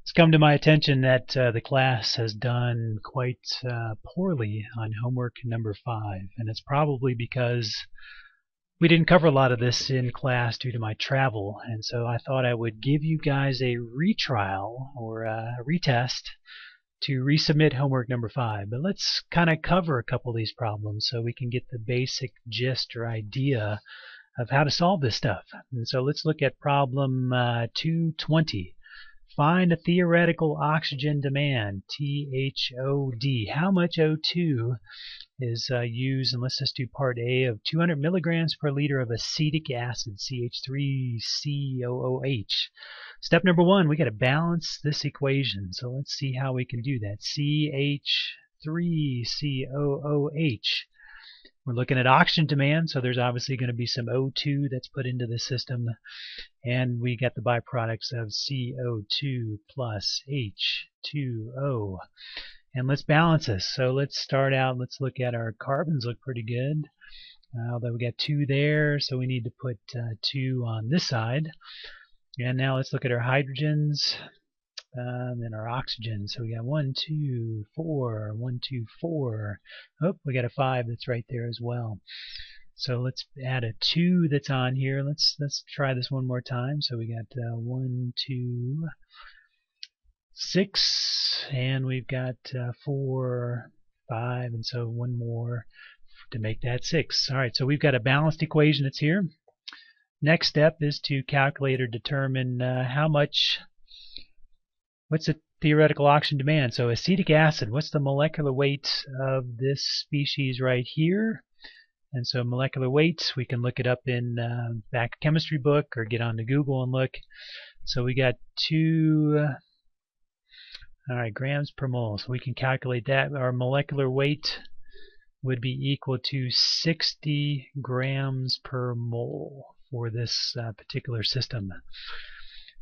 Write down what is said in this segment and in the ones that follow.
It's come to my attention that the class has done quite poorly on homework number 5, and it's probably because we didn't cover a lot of this in class due to my travel, and so I thought I would give you guys a retrial or a retest to resubmit homework number 5. But let's kind of cover a couple of these problems so we can get the basic gist or idea of how to solve this stuff. And so let's look at problem 220. Find a theoretical oxygen demand, THOD. How much O2 is used, and let's just do part A, of 200 milligrams per liter of acetic acid, CH3COOH. Step number 1, we got to balance this equation. So let's see how we can do that. CH3COOH. We're looking at oxygen demand, so there's obviously going to be some O2 that's put into the system, and we get the byproducts of CO2 plus H2O. And let's balance this. So let's start out, let's look at our carbons. Look pretty good. Although we got 2 there, so we need to put 2 on this side. And now let's look at our hydrogens. And then our oxygen. So we got 1, 2, 4, 1, 2, 4. Oh, we got a 5 that's right there as well. So let's add a 2 that's on here. Let's try this one more time. So we got 1, 2, 6, and we've got 4, 5, and so one more to make that 6. All right, so we've got a balanced equation that's here. Next step is to calculate or determine what's the theoretical oxygen demand. So acetic acid, what's the molecular weight of this species right here? And so molecular weight, we can look it up in back chemistry book or get onto Google and look. So we got 2 grams per mole. So we can calculate that. Our molecular weight would be equal to 60 grams per mole for this particular system.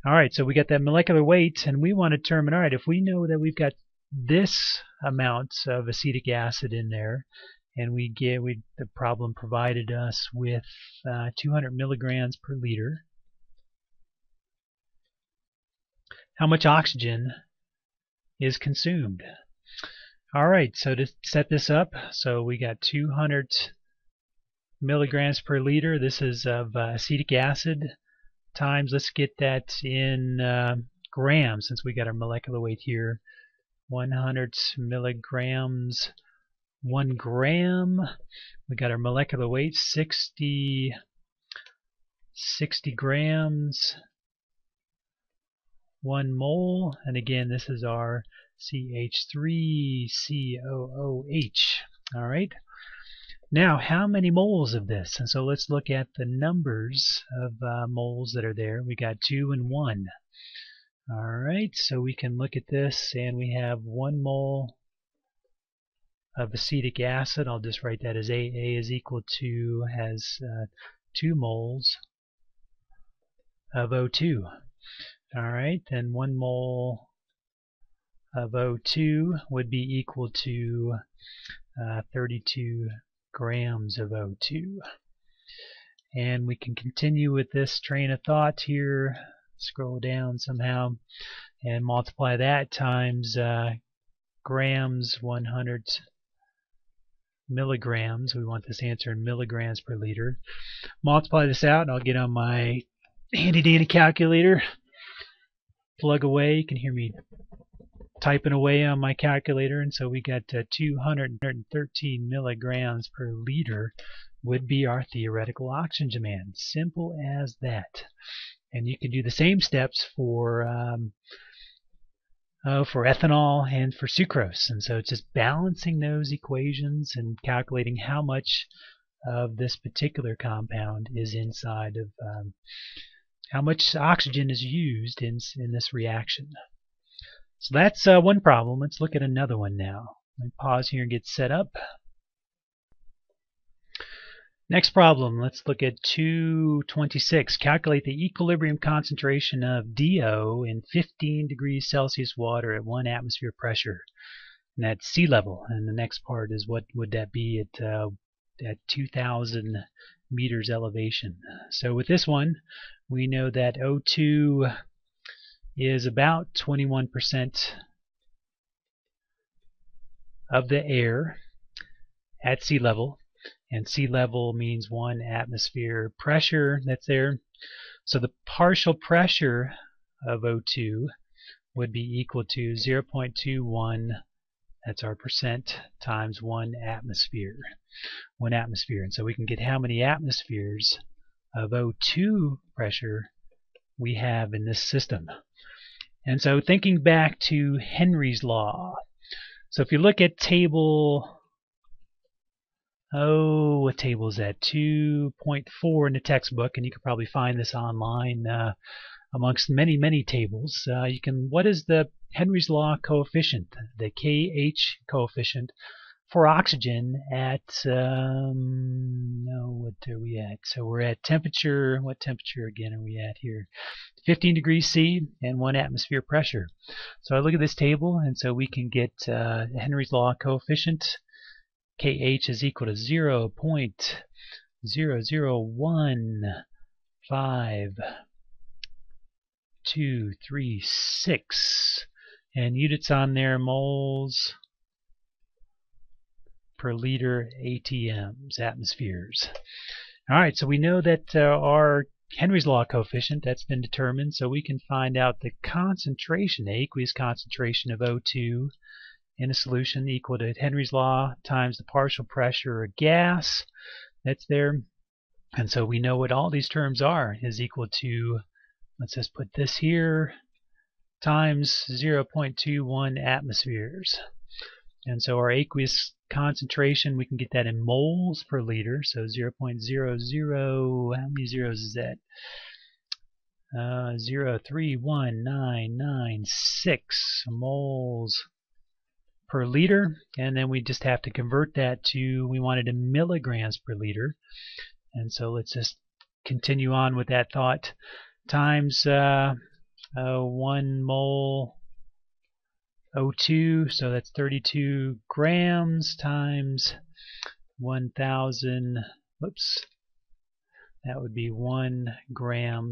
Alright, so we got that molecular weight, and we want to determine, alright, if we know that we've got this amount of acetic acid in there, and the problem provided us with 200 milligrams per liter, how much oxygen is consumed? Alright, so to set this up, so we got 200 milligrams per liter, this is of acetic acid, times, let's get that in grams since we got our molecular weight here. 100 milligrams, 1 gram. We got our molecular weight, 60 grams, 1 mole, and again this is our CH3COOH. All right. Now, how many moles of this? And so let's look at the numbers of moles that are there. We got 2 and 1. Alright, so we can look at this, and we have 1 mole of acetic acid. I'll just write that as AA is equal to, has 2 moles of O2. Alright, then 1 mole of O2 would be equal to 32 grams of O2. And we can continue with this train of thought here, scroll down somehow, and multiply that times grams, 100 milligrams. We want this answer in milligrams per liter. Multiply this out, and I'll get on my handy dandy calculator, plug away. You can hear me typing away on my calculator, and so we got 213 milligrams per liter would be our theoretical oxygen demand. Simple as that. And you can do the same steps for ethanol and for sucrose. And so it's just balancing those equations and calculating how much of this particular compound is inside of how much oxygen is used in this reaction. So that's one problem. Let's look at another one now. Let me pause here and get set up. Next problem, let's look at 226. Calculate the equilibrium concentration of DO in 15 degrees Celsius water at 1 atmosphere pressure. And that's sea level. And the next part is what would that be at 2,000 meters elevation. So with this one, we know that O2 is about 21% of the air at sea level, and sea level means 1 atmosphere pressure that's there. So the partial pressure of O2 would be equal to 0.21, that's our percent, times 1 atmosphere. 1 atmosphere. And so we can get how many atmospheres of O2 pressure we have in this system. And so thinking back to Henry's law. So if you look at table, what table is that? 2.4 in the textbook, and you could probably find this online amongst many tables. What is the Henry's law coefficient, the KH coefficient for oxygen at, what are we at? So we're at temperature, what temperature again are we at here? 15 degrees C and 1 atmosphere pressure. So I look at this table, and so we can get Henry's law coefficient. KH is equal to 0.0015236, and units on there, moles per liter, ATMs, atmospheres. Alright, so we know that our Henry's law coefficient, that's been determined, so we can find out the concentration, the aqueous concentration of O2 in a solution equal to Henry's law times the partial pressure of gas that's there. And so we know what all these terms are, is equal to, let's just put this here, times 0.21 atmospheres. And so our aqueous concentration, we can get that in moles per liter, so 0.00, how many zeros is that? 0.031996 moles per liter, and then we just have to convert that to, we want it in milligrams per liter. And so let's just continue on with that thought, times 1 mole O2, so that's 32 grams times 1,000, whoops, that would be 1 gram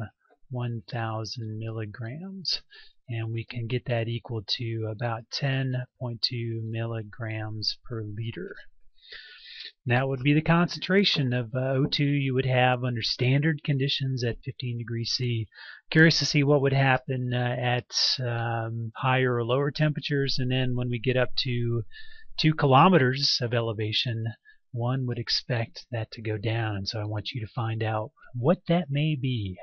1,000 milligrams. And we can get that equal to about 10.2 milligrams per liter. That would be the concentration of O2 you would have under standard conditions at 15 degrees C. Curious to see what would happen at higher or lower temperatures, and then when we get up to 2 kilometers of elevation, one would expect that to go down. And so I want you to find out what that may be.